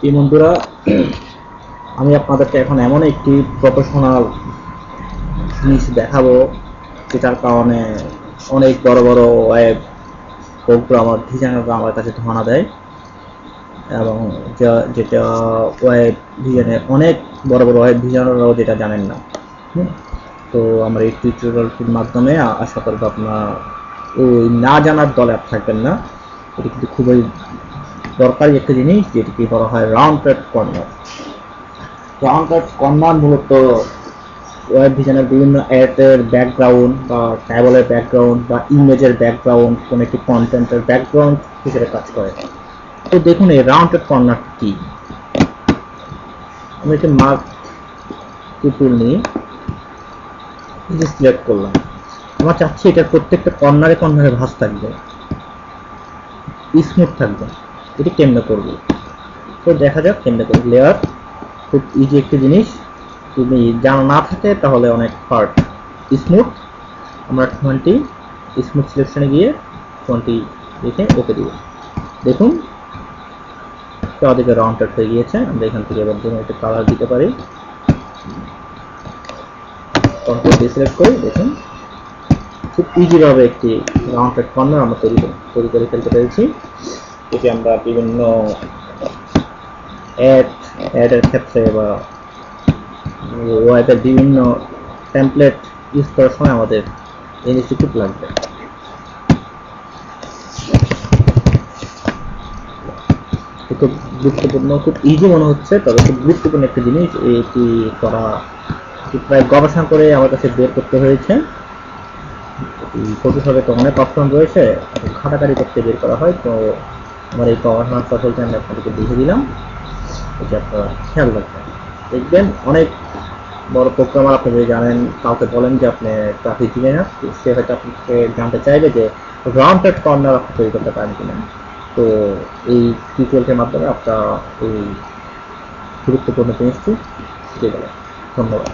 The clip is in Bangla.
এই বন্ধুরা, আমি আপনাদেরকে এখন এমন একটি প্রফেশনাল জিনিস দেখাবো যেটার কারণে অনেক বড় বড় ওয়েব প্রোগ্রামার ডিজাইনাররা আমার কাছে ধারণা দেয়, এবং যেটা ওয়েব ডিজাইনের অনেক বড় বড় ওয়েব ডিজাইনাররাও যেটা জানেন না। তো আমরা এই টিউটোরিয়ালটির মাধ্যমে আশা করবো আপনারা ওই না জানার দলে আর থাকবেন না। এটি কিন্তু খুবই দরকারি একটা জিনিস, যেটিকে বলা হয় রাউন্ডেড কর্নার। রাউন্ডেড কর্নার মূলত ওয়েব ডিজাইনের বিভিন্ন অ্যাডের ব্যাকগ্রাউন্ড বা ট্যাবলের ব্যাকগ্রাউন্ড বা ইমেজের ব্যাকগ্রাউন্ড, কোনো একটি কন্টেন্টের ব্যাকগ্রাউন্ড হিসেবে কাজ করে। তো দেখুন এই রাউন্ডেড কর্নার কি। আমি একটি মার্ক টুল নিয়ে সিলেক্ট করলাম। আমরা চাচ্ছি এটার প্রত্যেকটা কর্নারে কর্নারে ভাঁজ থাকবে, স্মুথ থাকবে। এটি কেমনে করব, তো দেখা যাক কেমনে করব। লেয়ার খুব ইজি একটি জিনিস, যদি জানা না থাকে তাহলে অনেক হার্ড। স্মুথ আমরা 20 স্মুথ সিলেকশনে গিয়ে 20 লিখে ওকে দিব। দেখুন চারদিকে রাউন্ডেড হয়ে গিয়েছে। আমরা এখান থেকে এবার ধরুন একটা কালার দিতে পারি, কন্ট্রোল ডি সিলেক্ট করি। দেখুন খুব ইজি ভাবে একটি রাউন্ডেড কর্নার আমরা তৈরি করে ফেলতে পেরেছি। এটি আমরা বিভিন্ন অ্যাডের ক্ষেত্রে বা ওয়েবের বিভিন্ন টেমপ্লেট ইউজ করার সময় আমাদের এই জিনিসটি খুব লাগবে। খুব গুরুত্বপূর্ণ, খুব ইজি মনে হচ্ছে, তবে খুব গুরুত্বপূর্ণ একটা জিনিস। এটি করা প্রায় গবেষণা করে আমার কাছে বের করতে হয়েছে। ফটোশপে তো অনেক অপশন রয়েছে, ঘাটাঘাটি করতে বের করা হয়। তো আমার এই গবেষণার সফলতা আমি আপনাদেরকে দেখে দিলাম, এটা আপনারা খেয়াল রাখবেন। দেখবেন অনেক বড় প্রোগ্রামার, আপনি যদি জানেন, কাউকে বলেন যে আপনি গ্রাফিক ডিজাইনার, সে হয়তো আপনাকে জানতে চাইবে যে রাউন্ডেড কর্নার আপনি তৈরি করতে পারেন কিনা। তো এই টিউটোরিয়ালটির মাধ্যমে আপনারা এই গুরুত্বপূর্ণ জিনিসটি শিখে গেলেন। ধন্যবাদ।